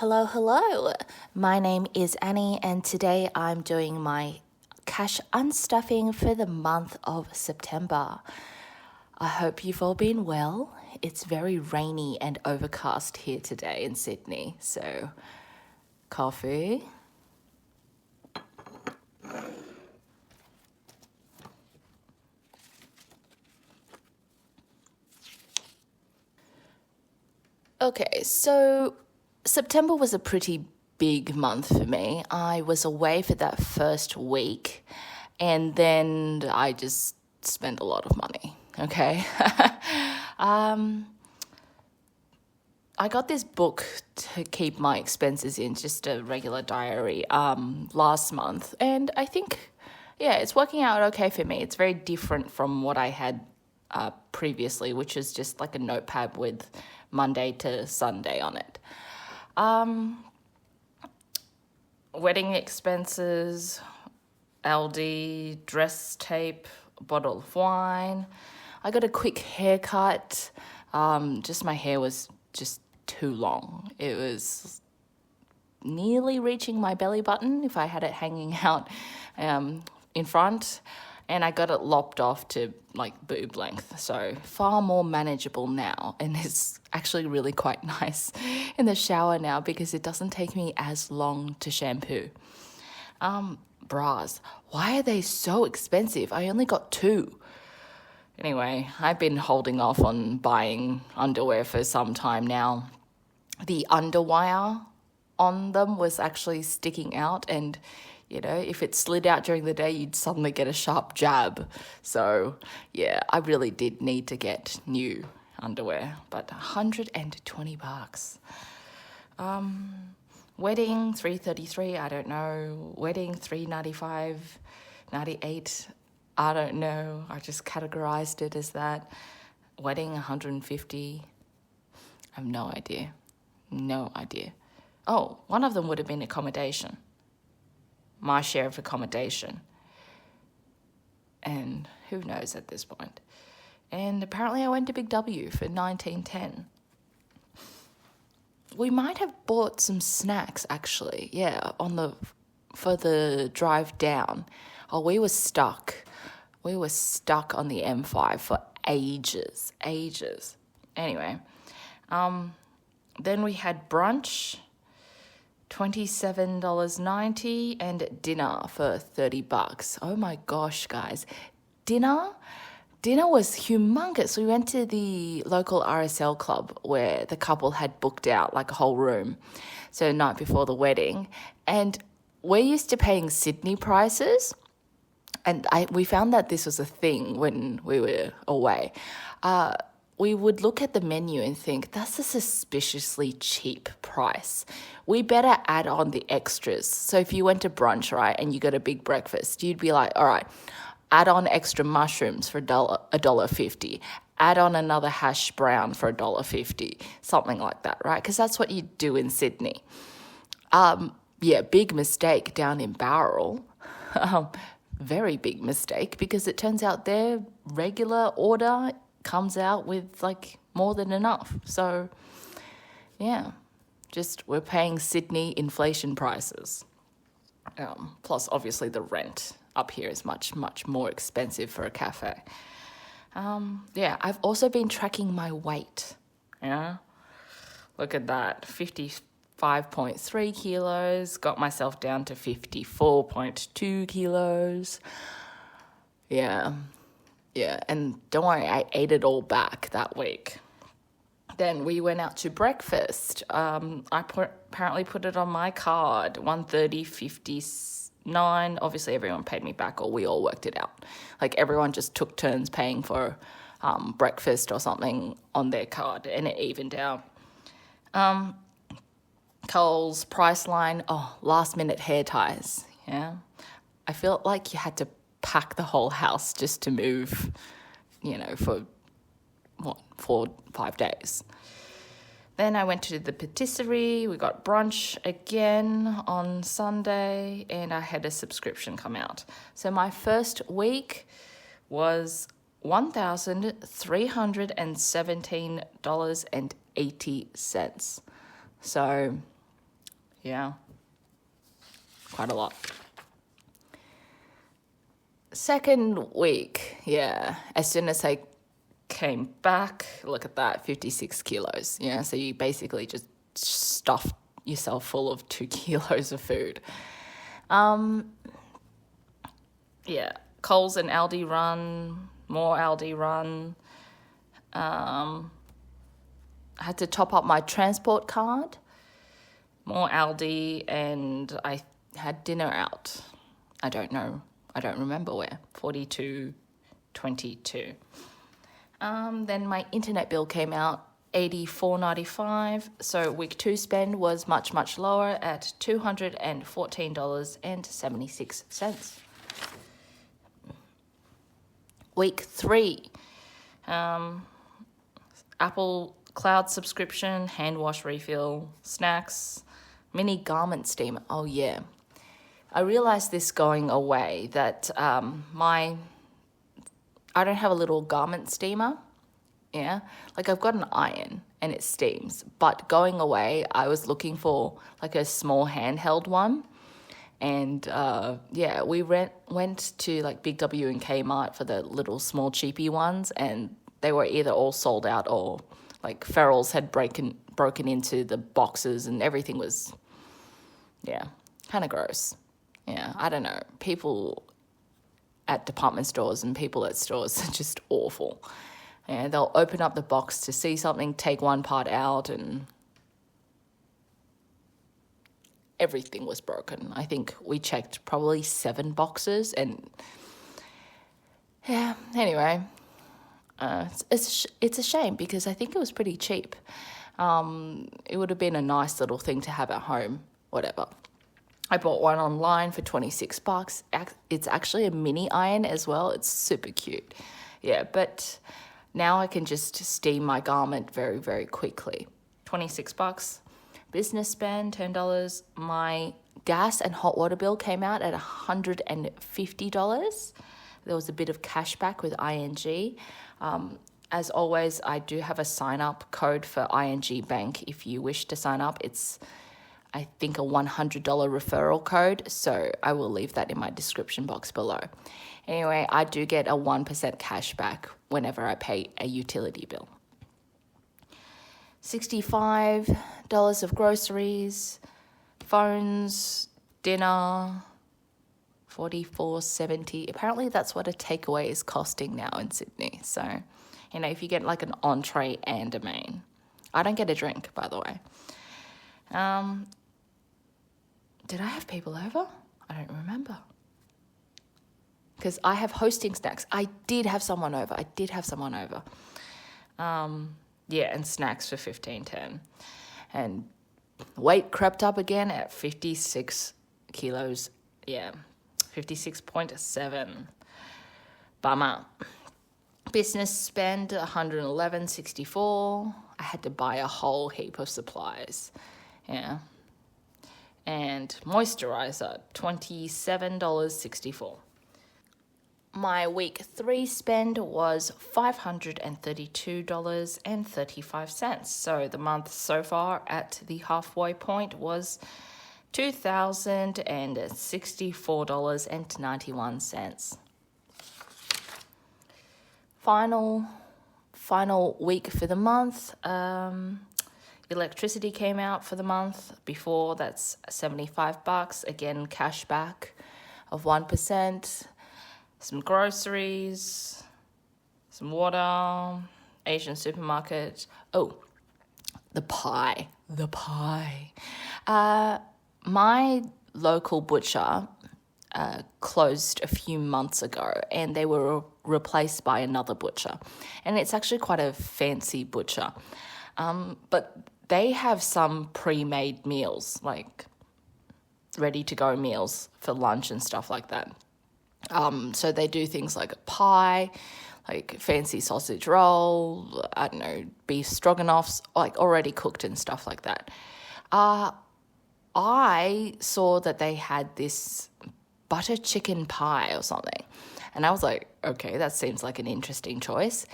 Hello. My name is Annie, and today I'm doing my cash unstuffing for the month of September. I hope you've all been well. It's very rainy and overcast here today in Sydney, so coffee. Okay, so September was a pretty big month for me. I was away for that first week, and then I just spent a lot of money, okay? I got this book to keep my expenses in, just a regular diary, last month, and I think, it's working out okay for me. It's very different from what I had previously, which is just like a notepad with Monday to Sunday on it. Wedding expenses, LD, dress tape, bottle of wine. I got a quick haircut. Just my hair was just too long. It was nearly reaching my belly button if I had it hanging out in front. And I got it lopped off to like boob length, so far more manageable now. And it's actually really quite nice in the shower now because it doesn't take me as long to shampoo. Bras, why are they so expensive? I only got 2. Anyway, I've been holding off on buying underwear for some time now. The underwire on them was actually sticking out, and if it slid out during the day, you'd suddenly get a sharp jab. So, I really did need to get new underwear, but $120. Wedding, $333, I don't know. Wedding, $395, $98, I don't know. I just categorized it as that. Wedding, $150, I have no idea. Oh, one of them would have been accommodation. My share of accommodation. And who knows at this point. And apparently I went to Big W for $19.10. We might have bought some snacks actually, for the drive down. Oh, we were stuck. We were stuck on the M5 for ages. Anyway, then we had brunch, $27.90, and dinner for $30. Oh my gosh, guys. Dinner was humongous. We went to the local RSL club where the couple had booked out like a whole room. So the night before the wedding. And we're used to paying Sydney prices. And we found that this was a thing when we were away. We would look at the menu and think, that's a suspiciously cheap price. We better add on the extras. So if you went to brunch, right, and you got a big breakfast, you'd be like, all right, add on extra mushrooms for $1.50. Add on another hash brown for $1.50, something like that, right? Because that's what you do in Sydney. Big mistake down in Bowral. Very big mistake, because it turns out their regular order comes out with like more than enough. So we're paying Sydney inflation prices. Plus obviously the rent up here is much, much more expensive for a cafe. I've also been tracking my weight. Look at that, 55.3 kilos, got myself down to 54.2 kilos. Yeah, and don't worry, I ate it all back that week. Then we went out to breakfast. I apparently put it on my card, $130.59. Obviously, everyone paid me back, or we all worked it out. Like, everyone just took turns paying for breakfast or something on their card, and it evened out. Coles, Priceline, last-minute hair ties, I felt like you had to pack the whole house just to move, for 4-5 days. Then I went to the patisserie. We got brunch again on Sunday, and I had a subscription come out. So my first week was $1,317.80. So Yeah, quite a lot. Second week, yeah, as soon as I came back, look at that, 56 kilos. Yeah, so you basically just stuffed yourself full of 2 kilos of food. Yeah, Coles and Aldi run, more Aldi run. I had to top up my transport card, more Aldi, and I had dinner out. I don't remember where, 42.22. Then my internet bill came out, $84.95. So week 2 spend was much, much lower at $214.76. Week 3, Apple Cloud subscription, hand wash refill, snacks, mini garment steamer. Oh yeah, I realized this going away that I don't have a little garment steamer. Yeah, like I've got an iron and it steams, but going away I was looking for like a small handheld one. And we went to like Big W and Kmart for the little small cheapy ones, and they were either all sold out or like ferals had broken into the boxes, and everything was, kind of gross. Yeah, I don't know. People at department stores and people at stores are just awful. Yeah, they'll open up the box to see something, take one part out, and everything was broken. I think we checked probably 7 boxes, and yeah, anyway, it's a shame because I think it was pretty cheap. It would have been a nice little thing to have at home, whatever. I bought one online for $26. It's actually a mini iron as well. It's super cute. Yeah, but now I can just steam my garment very, very quickly. $26. Business spend, $10. My gas and hot water bill came out at $150. There was a bit of cash back with ING. As always, I do have a sign-up code for ING Bank if you wish to sign up. It's, I think, a $100 referral code, so I will leave that in my description box below. Anyway, I do get a 1% cash back whenever I pay a utility bill. $65 of groceries, phones, dinner, $44.70. Apparently that's what a takeaway is costing now in Sydney. So, if you get like an entree and a main. I don't get a drink, by the way. Did I have people over? I don't remember. Because I have hosting snacks. I did have someone over. And snacks for $15.10. And weight crept up again at 56 kilos. Yeah, 56.7. Bummer. Business spend $111.64. I had to buy a whole heap of supplies. Yeah. And moisturizer, $27.64. My week 3 spend was $532.35. So the month so far at the halfway point was $2,064.91. Final week for the month. Electricity came out for the month before. That's $75. Again, cash back of 1%. Some groceries, some water, Asian supermarket. Oh, the pie. My local butcher closed a few months ago, and they were replaced by another butcher. And it's actually quite a fancy butcher. But they have some pre-made meals, like ready-to-go meals for lunch and stuff like that. So they do things like a pie, like fancy sausage roll, I don't know, beef stroganoffs, like already cooked and stuff like that. I saw that they had this butter chicken pie or something. And I was like, okay, that seems like an interesting choice.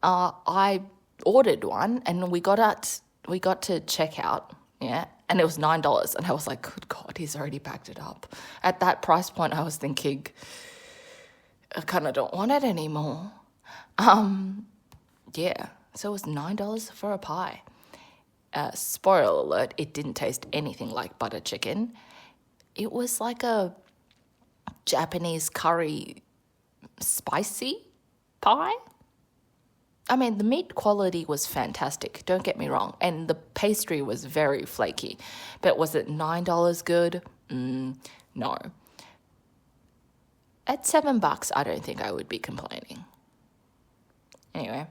I ordered one, and we got to checkout Yeah. And it was $9. And I was like, good God, he's already backed it up. At that price point, I was thinking, I kind of don't want it anymore. Yeah. So it was $9 for a pie. Spoiler alert, it didn't taste anything like butter chicken. It was like a Japanese curry spicy pie. I mean, the meat quality was fantastic, don't get me wrong, and the pastry was very flaky. But was it $9 good? No. At $7, I don't think I would be complaining. Anyway,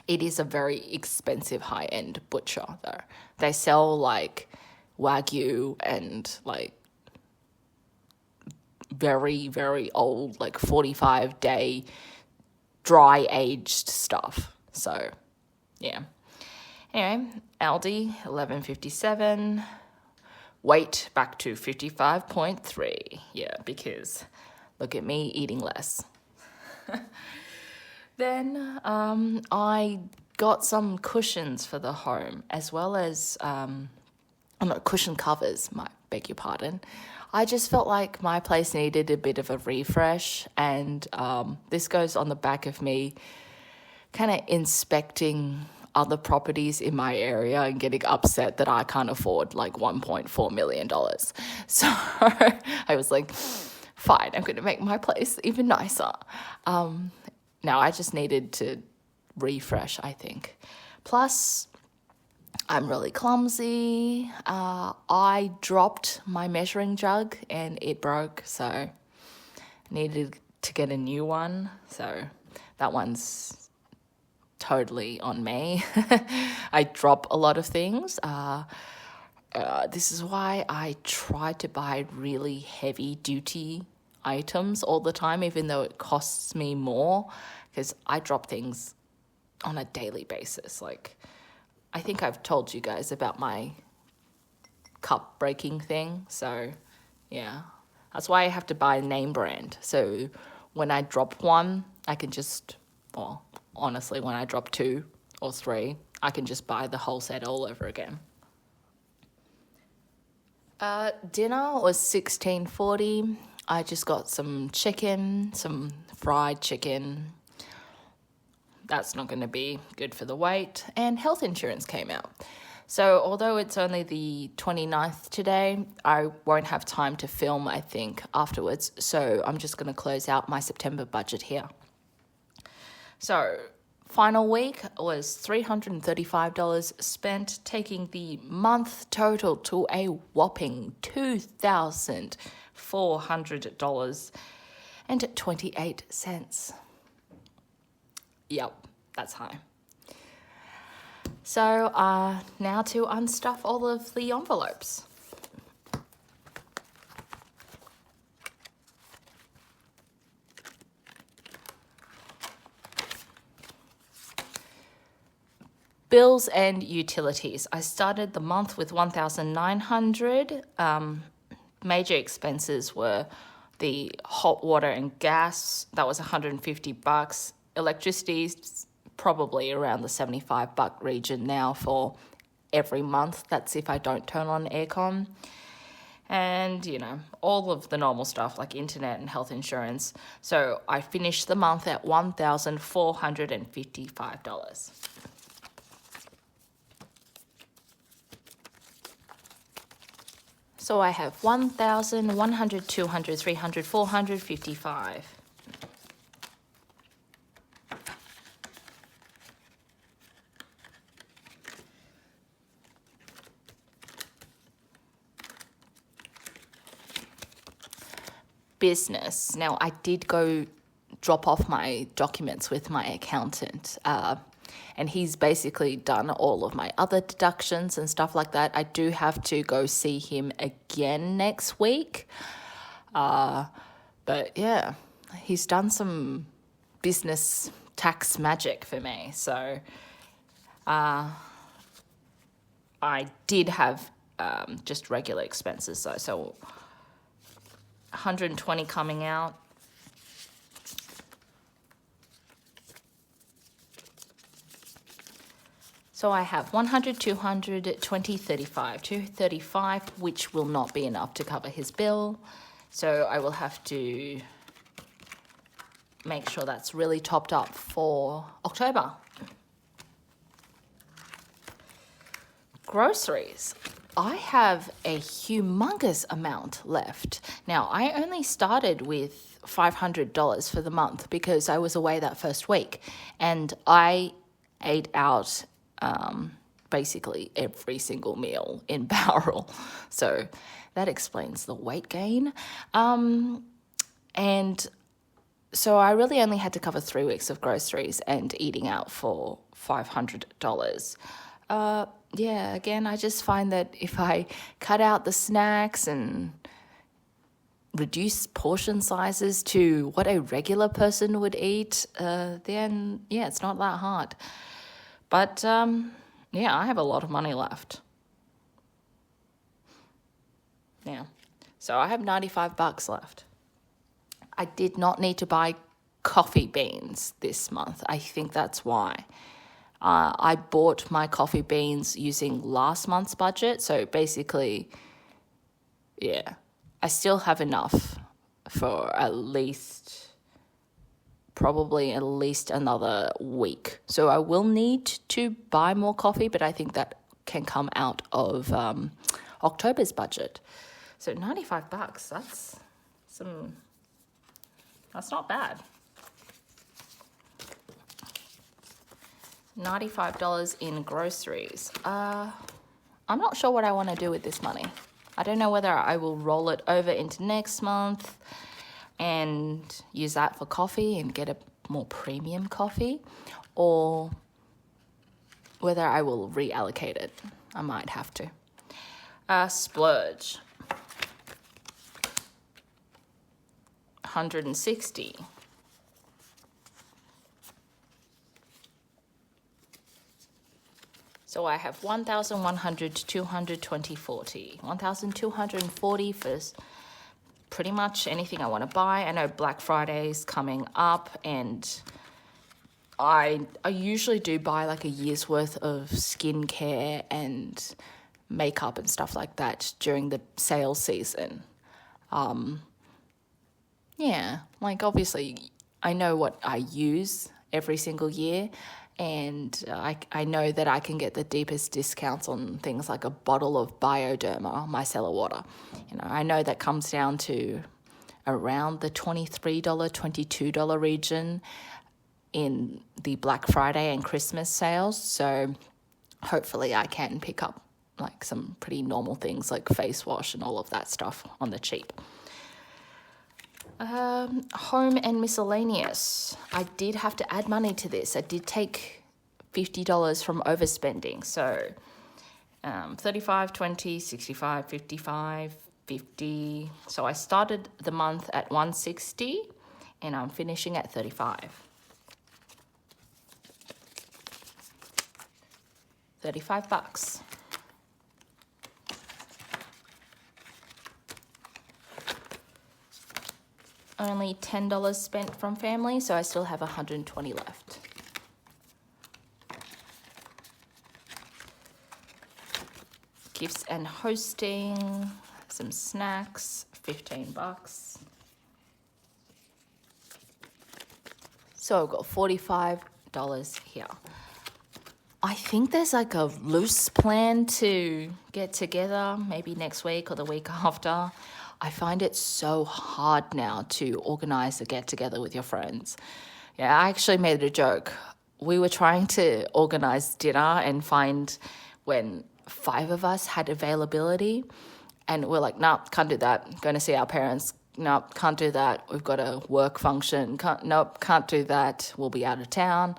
it is a very expensive high-end butcher, though. They sell, like, Wagyu and, like, very, very old, like, 45-day dry-aged stuff. So, yeah. Anyway, Aldi, $11.57. Weight back to 55.3. Yeah, because look at me eating less. Then I got some cushions for the home, as well as cushion covers, beg your pardon. I just felt like my place needed a bit of a refresh, and this goes on the back of me kind of inspecting other properties in my area and getting upset that I can't afford like $1.4 million. So I was like, fine, I'm going to make my place even nicer. Now I just needed to refresh, I think. Plus, I'm really clumsy. I dropped my measuring jug and it broke, so I needed to get a new one. So that one's totally on me. I drop a lot of things. This is why I try to buy really heavy duty items all the time, even though it costs me more, because I drop things on a daily basis. Like, I think I've told you guys about my cup breaking thing. So, yeah, that's why I have to buy a name brand. So when I drop one, I can just, well, honestly, when I drop 2 or 3, I can just buy the whole set all over again. Dinner was $16.40. I just got some chicken, some fried chicken. That's not going to be good for the weight. And health insurance came out. So although it's only the 29th today, I won't have time to film, I think, afterwards. So I'm just going to close out my September budget here. So final week was $335 spent, taking the month total to a whopping $2,400.28. Yep, that's high. So now to unstuff all of the envelopes. Bills and utilities. I started the month with $1,900. Major expenses were the hot water and gas. That was $150. Electricity, probably around the $75 region now for every month. That's if I don't turn on aircon. And, you know, all of the normal stuff like internet and health insurance. So I finished the month at $1,455. So I have 1,000, 100, 200, 300, 455. Business. Now, I did go drop off my documents with my accountant, and he's basically done all of my other deductions and stuff like that. I do have to go see him again next week. But yeah, he's done some business tax magic for me. So I did have just regular expenses though. So 120 coming out. So I have 100, 200, 20, 35. 235, which will not be enough to cover his bill. So I will have to make sure that's really topped up for October. Groceries. I have a humongous amount left. Now, I only started with $500 for the month because I was away that first week, and I ate out basically every single meal in Barrel. So that explains the weight gain. And so I really only had to cover 3 weeks of groceries and eating out for $500. Yeah, again, I just find that if I cut out the snacks and reduce portion sizes to what a regular person would eat, then, yeah, it's not that hard. But, yeah, I have a lot of money left. Yeah, so I have $95 left. I did not need to buy coffee beans this month. I think that's why. I bought my coffee beans using last month's budget. So basically, yeah, I still have enough for probably at least another week. So I will need to buy more coffee, but I think that can come out of October's budget. So $95, that's not bad. $95 in groceries. I'm not sure what I want to do with this money. I don't know whether I will roll it over into next month and use that for coffee and get a more premium coffee, or whether I will reallocate it. I might have to. Splurge. 160. So I have 1,100, 200, 20, 40. 1,240 for pretty much anything I want to buy. I know Black Friday's coming up, and I usually do buy like a year's worth of skincare and makeup and stuff like that during the sale season. Yeah, like obviously I know what I use every single year, and I know that I can get the deepest discounts on things like a bottle of Bioderma micellar water. You know, I know that comes down to around the $23, $22 region in the Black Friday and Christmas sales. So hopefully I can pick up like some pretty normal things like face wash and all of that stuff on the cheap. Home and miscellaneous. I did have to add money to this. I did take $50 from overspending. So 35, 20, 65, 55, 50. So I started the month at 160 and I'm finishing at 35. $35. Only $10 spent from family, so I still have $120 left. Gifts and hosting, some snacks, $15. So I've got $45 here. I think there's like a loose plan to get together, maybe next week or the week after. I find it so hard now to organize a get-together with your friends. Yeah, I actually made a joke. We were trying to organize dinner and find when 5 of us had availability, and we're like, nah, can't do that. Going to see our parents. Nope, can't do that. We've got a work function. Can't do that. We'll be out of town.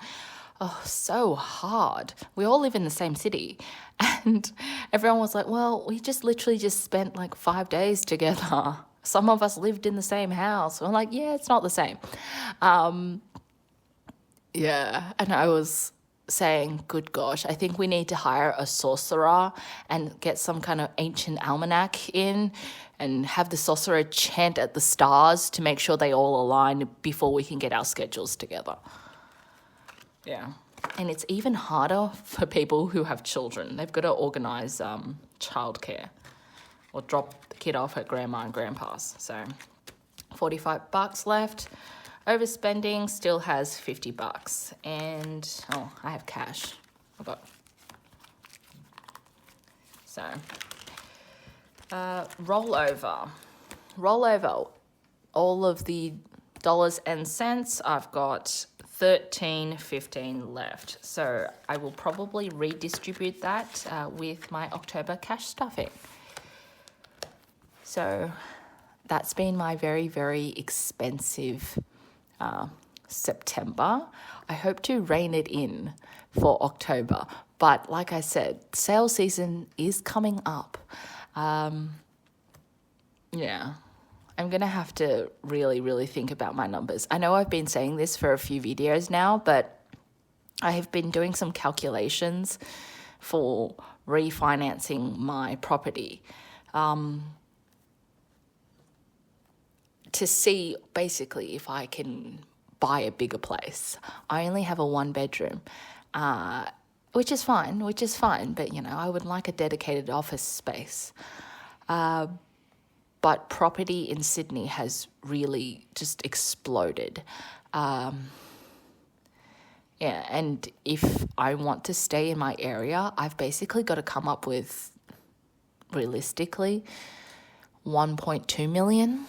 Oh, so hard. We all live in the same city. And everyone was like, well, we just literally just spent like 5 days together. Some of us lived in the same house. I'm like, yeah, it's not the same. Yeah. And I was saying, good gosh, I think we need to hire a sorcerer and get some kind of ancient almanac in and have the sorcerer chant at the stars to make sure they all align before we can get our schedules together. Yeah. And it's even harder for people who have children. They've got to organise childcare or drop the kid off at grandma and grandpa's. So $45 left. Overspending still has $50. And, I have cash. So, rollover. All of the dollars and cents, I've got $13.15 left. So I will probably redistribute that with my October cash stuffing. So that's been my very, very expensive September. I hope to rein it in for October. But like I said, sales season is coming up. I'm going to have to really, really think about my numbers. I know I've been saying this for a few videos now, but I have been doing some calculations for refinancing my property to see basically if I can buy a bigger place. I only have a 1-bedroom, which is fine, but, I would like a dedicated office space. But property in Sydney has really just exploded. And if I want to stay in my area, I've basically got to come up with, realistically, 1.2 million.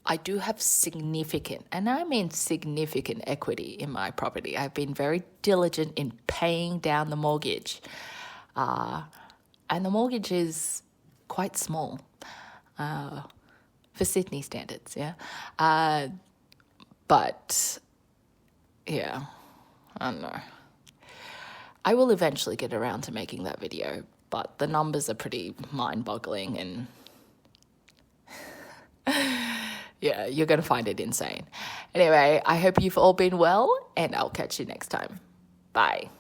I do have significant, and I mean significant, equity in my property. I've been very diligent in paying down the mortgage. And the mortgage is quite small for Sydney standards, yeah. But, yeah, I don't know. I will eventually get around to making that video, but the numbers are pretty mind-boggling and, yeah, you're going to find it insane. Anyway, I hope you've all been well, and I'll catch you next time. Bye.